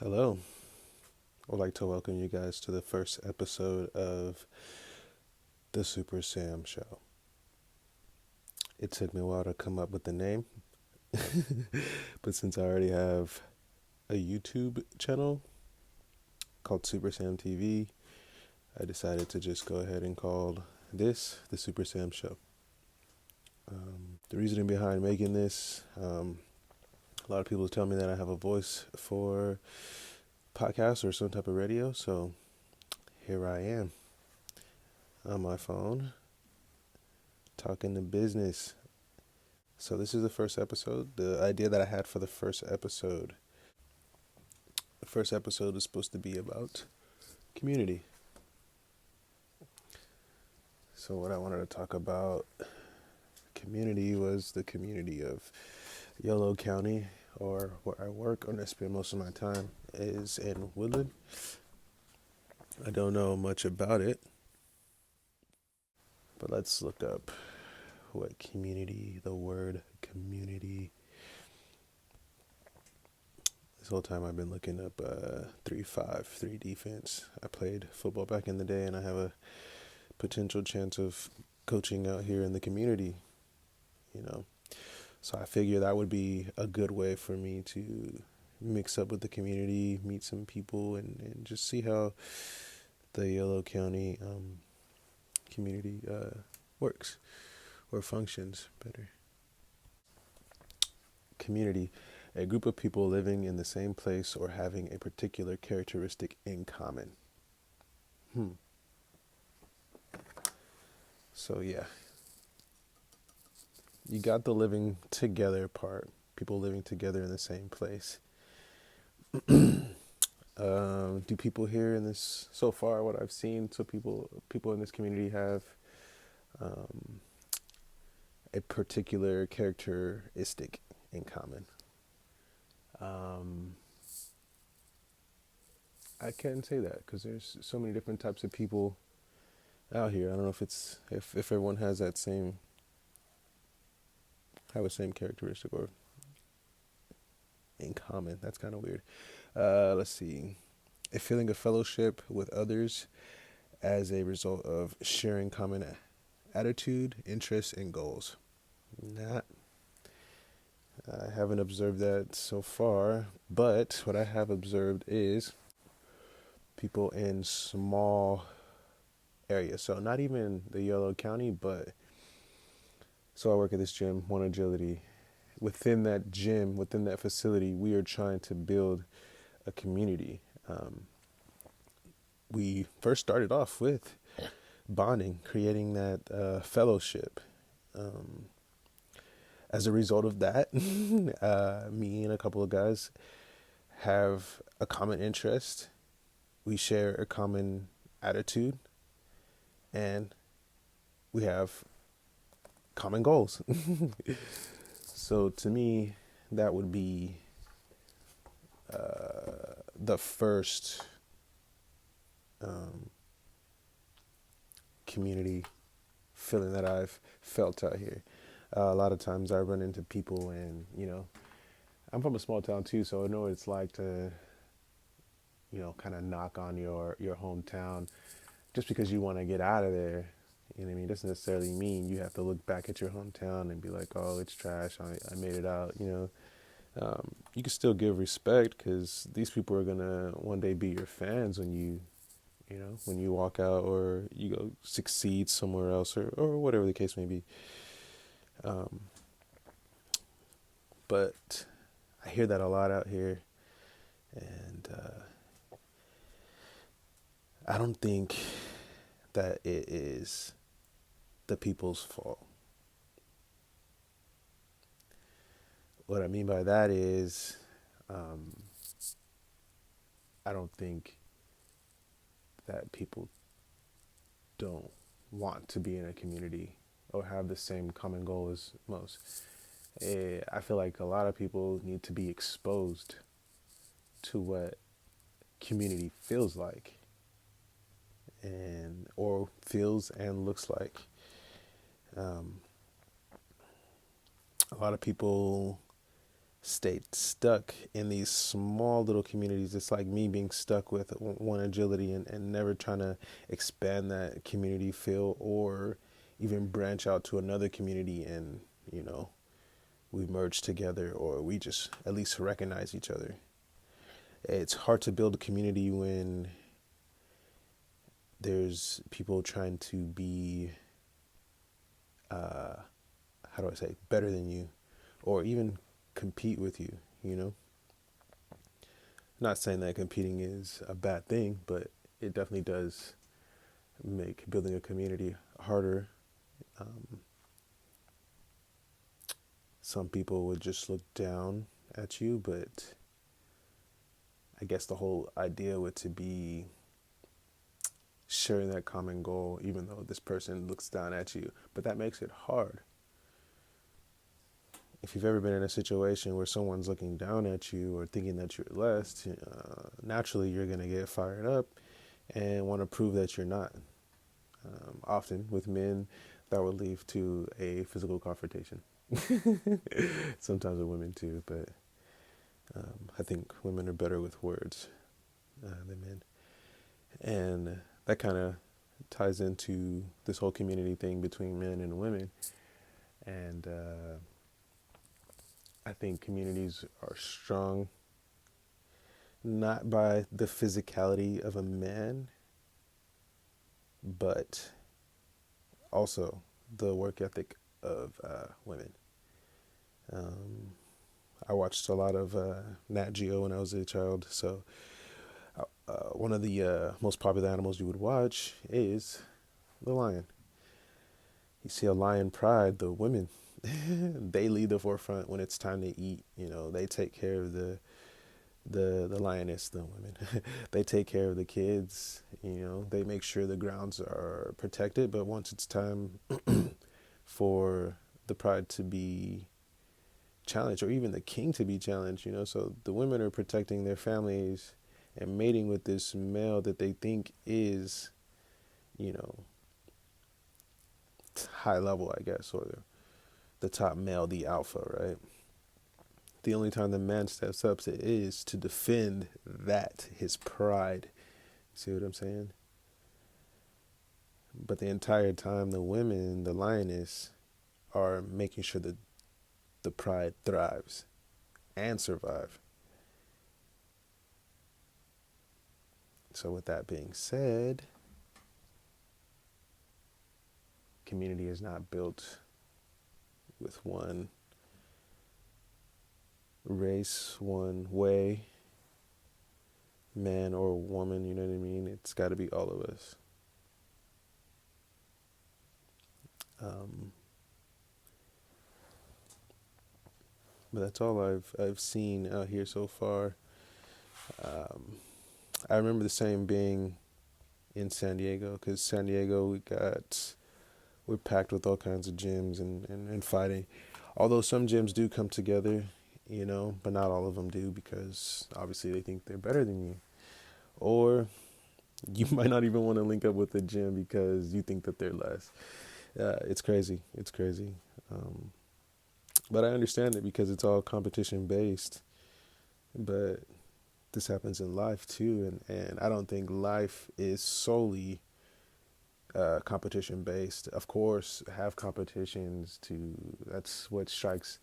Hello. I'd like to welcome you guys to the first episode of the Super Sam Show. It took me a while to come up with the name, but since I already have a YouTube channel called Super Sam TV, I decided to just go ahead and call this the Super Sam Show. The reasoning behind making this, a lot of people tell me that I have a voice for podcasts or some type of radio, so here I am on my phone talking to business. So this is the first episode. The idea that I had for the first episode is supposed to be about community. So what I wanted to talk about community was the community of Yolo County, or where I work and I spend most of my time is in Woodland. I don't know much about it, but let's look up what community, the word community. This whole time I've been looking up 3-5-3 defense. I played football back in the day, and I have a potential chance of coaching out here in the community, you know. So I figure that would be a good way for me to mix up with the community, meet some people, and just see how the Yolo County community works or functions better. Community, a group of people living in the same place or having a particular characteristic in common. So yeah, you got the living together part, people living together in the same place. Do people here in this, so far what I've seen, so people in this community have um, a particular characteristic in common? Um, I can't say that because there's so many different types of people out here. I don't know if everyone has that same have the same characteristic or in common. That's kind of weird. Let's see. A feeling of fellowship with others as a result of sharing common attitude, interests, and goals. Not, I haven't observed that so far, but what I have observed is people in small areas. So not even the Yolo County, but so I work at this gym, One Agility. Within that gym, within that facility, we are trying to build a community. We first started off with bonding, creating that fellowship. Um, as a result of that, me and a couple of guys have a common interest. We share a common attitude, and we have common goals. So to me, that would be the first community feeling that I've felt out here. A lot of times I run into people, and I'm from a small town too, so I know what it's like to kind of knock on your hometown just because you want to get out of there. You know what I mean? It doesn't necessarily mean you have to look back at your hometown and be like, oh, it's trash. I made it out. You can still give respect because these people are gonna one day be your fans when you walk out or you go succeed somewhere else, or whatever the case may be. But I hear that a lot out here, and I don't think that it is the people's fault. What I mean by that is, um, I don't think that people don't want to be in a community or have the same common goal as most. I feel like a lot of people need to be exposed to what community feels like, and or feels and looks like. Um, a lot of people stayed stuck in these small little communities. It's like me being stuck with one agility and never trying to expand that community feel or even branch out to another community and, we merge together or we just at least recognize each other. It's hard to build a community when there's people trying to be, how do I say, better than you or even compete with you, Not saying that competing is a bad thing, but it definitely does make building a community harder. Some people would just look down at you, but I guess the whole idea would to be sharing that common goal, even though this person looks down at you. But that makes it hard. If you've ever been in a situation where someone's looking down at you or thinking that you're less, naturally you're going to get fired up and want to prove that you're not. Often with men, that would lead to a physical confrontation. Sometimes with women too, but I think women are better with words than men. And that kind of ties into this whole community thing between men and women. And I think communities are strong not by the physicality of a man, but also the work ethic of women. I watched a lot of Nat Geo when I was a child, so one of the most popular animals you would watch is the lion. You see a lion pride, the women, they lead the forefront when it's time to eat. They take care of the lioness, the women. They take care of the kids. They make sure the grounds are protected. But once it's time for the pride to be challenged, or even the king to be challenged, so the women are protecting their families and mating with this male that they think is, high level, I guess, or the top male, the alpha, right? The only time the man steps up is to defend his pride. See what I'm saying? But the entire time, the women, the lioness, are making sure that the pride thrives and survive. So with that being said, community is not built with one race, one way, man or woman, you know what I mean? It's got to be all of us. But that's all I've seen out here so far. I remember the same being in San Diego, because San Diego, we're packed with all kinds of gyms and fighting. Although some gyms do come together, but not all of them do, because obviously they think they're better than you. Or you might not even want to link up with the gym because you think that they're less. It's crazy. It's crazy. But I understand it because it's all competition based. But this happens in life too. And I don't think life is solely competition based. Of course, have competitions that's what strikes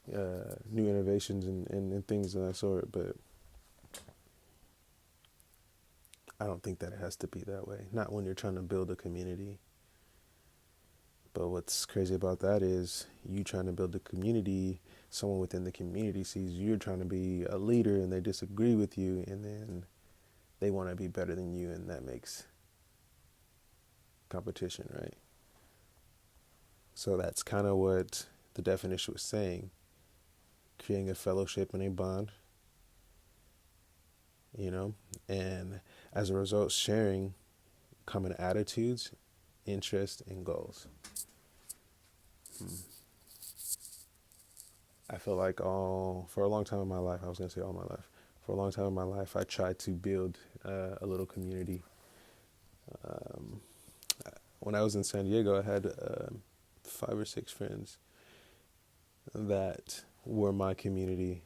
new innovations and things of that sort. But I don't think that it has to be that way. Not when you're trying to build a community. But what's crazy about that is you trying to build a community, someone within the community sees you're trying to be a leader and they disagree with you, and then they want to be better than you, and that makes competition, right? So that's kind of what the definition was saying, creating a fellowship and a bond, and as a result, sharing common attitudes, interests, and goals. I feel like for a long time in my life, I was going to say all my life, for a long time in my life, I tried to build a little community. When I was in San Diego, I had 5 or 6 friends that were my community.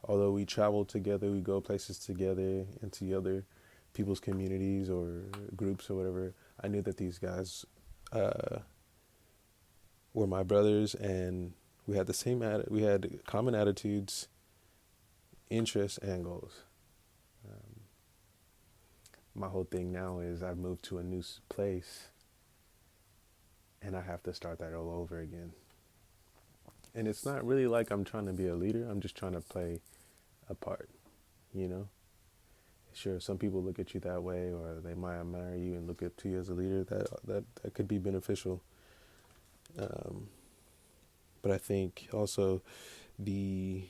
Although we traveled together, we go places together into other people's communities or groups or whatever. I knew that these guys uh, were my brothers, and we had the same we had common attitudes, interests, and goals. Um, my whole thing now is I've moved to a new place, and I have to start that all over again. And it's not really like I'm trying to be a leader. I'm just trying to play a part, you know? Sure, some people look at you that way, or they might admire you and look up to you as a leader. That could be beneficial. Um, but I think also the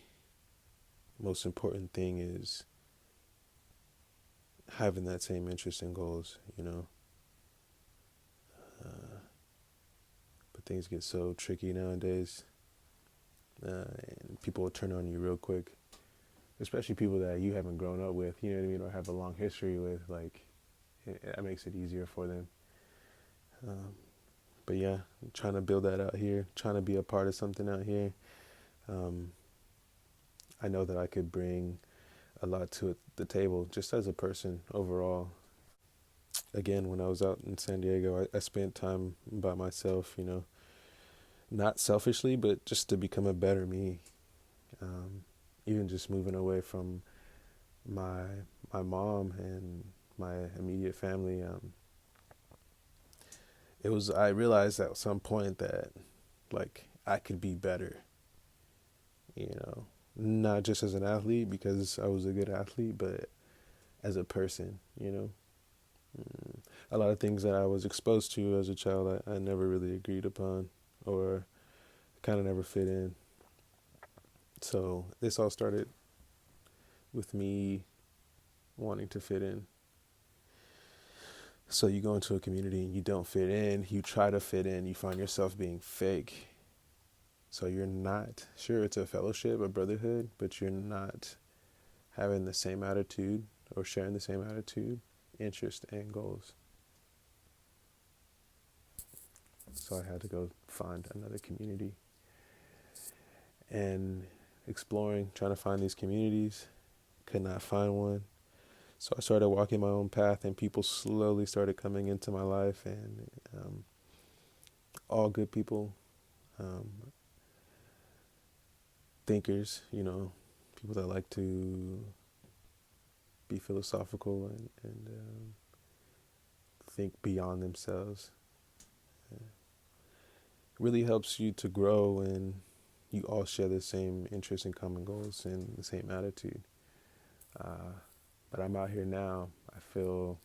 most important thing is having that same interest and goals, you know? But things get so tricky nowadays, and people will turn on you real quick, especially people that you haven't grown up with, you know what I mean, or have a long history with. Like, that makes it easier for them. Um, but yeah, I'm trying to build that out here, trying to be a part of something out here. Um, I know that I could bring a lot to the table just as a person overall. Again, when I was out in San Diego, I spent time by myself, you know, not selfishly, but just to become a better me. Um, Even just moving away from my my mom and my immediate family, I realized at some point that like I could be better, you know, not just as an athlete because I was a good athlete, but as a person, you know. A lot of things that I was exposed to as a child, I never really agreed upon or kind of never fit in. So this all started with me wanting to fit in. So you go into a community and you don't fit in, you try to fit in, you find yourself being fake. So you're not, sure, it's a fellowship, a brotherhood, but you're not having the same attitude or sharing the same attitude, interest, and goals. So I had to go find another community and exploring, trying to find these communities, could not find one. So I started walking my own path, and people slowly started coming into my life, and all good people, um, thinkers, you know, people that like to be philosophical and think beyond themselves. Really helps you to grow, and you all share the same interests and common goals and the same attitude. But I'm out here now. I feel,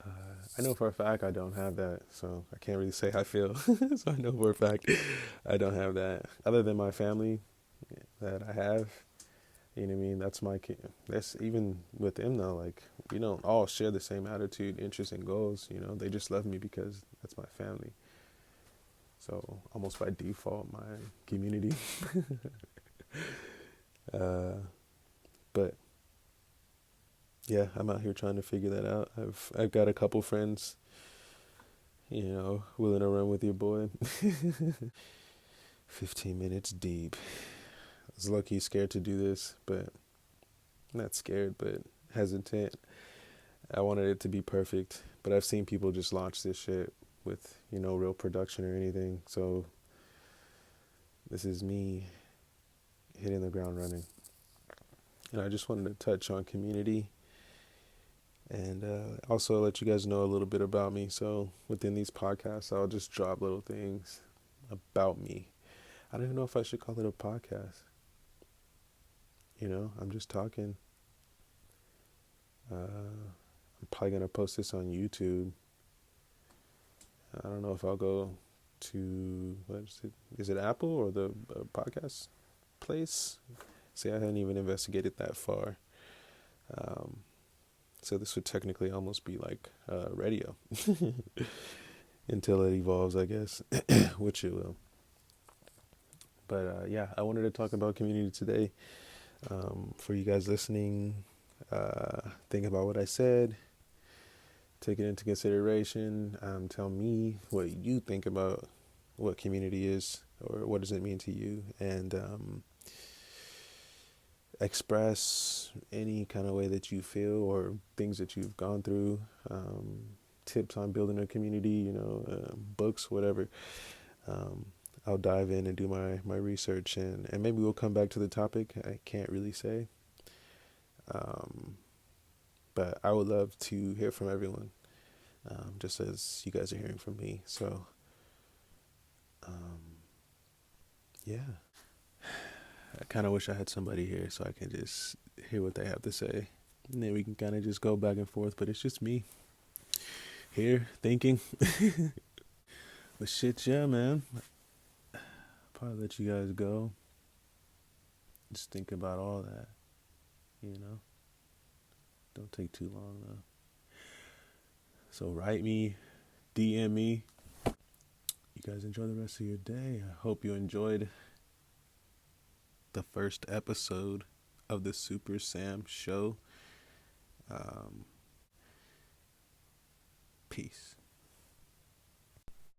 I know for a fact I don't have that, so I can't really say I feel. So I know for a fact I don't have that. Other than my family that I have, you know what I mean? That's my kid. That's even with them though. Like, we don't all share the same attitude, interests, and goals. You know, they just love me because that's my family. So almost by default, my community. uh, but yeah, I'm out here trying to figure that out. I've got a couple friends, you know, willing to run with your boy. 15 minutes deep. I was lucky, scared to do this, but not scared, but hesitant. I wanted it to be perfect, but I've seen people just launch this shit with, you know, real production or anything. So this is me hitting the ground running. And I just wanted to touch on community and also let you guys know a little bit about me. So within these podcasts, I'll just drop little things about me. I don't even know if I should call it a podcast. You know, I'm just talking. I'm probably going to post this on YouTube. I don't know if I'll go to, what is it? Is it Apple or the podcast place? See, I hadn't even investigated that far. So this would technically almost be like radio until it evolves, I guess, which it will. But yeah, I wanted to talk about community today. For you guys listening, think about what I said. Take it into consideration. Tell me what you think about what community is, or what does it mean to you, and express any kind of way that you feel or things that you've gone through, tips on building a community, books, whatever. um, I'll dive in and do my research, and maybe we'll come back to the topic. I can't really say, um, but I would love to hear from everyone, just as you guys are hearing from me. So um, yeah, I kind of wish I had somebody here so I can just hear what they have to say. And then we can kind of just go back and forth, but it's just me here thinking. But shit, yeah, man. Probably let you guys go. Just think about all that, you know? Don't take too long, though. So write me, DM me. You guys enjoy the rest of your day. I hope you enjoyed the first episode of the Super Sam Show. Peace.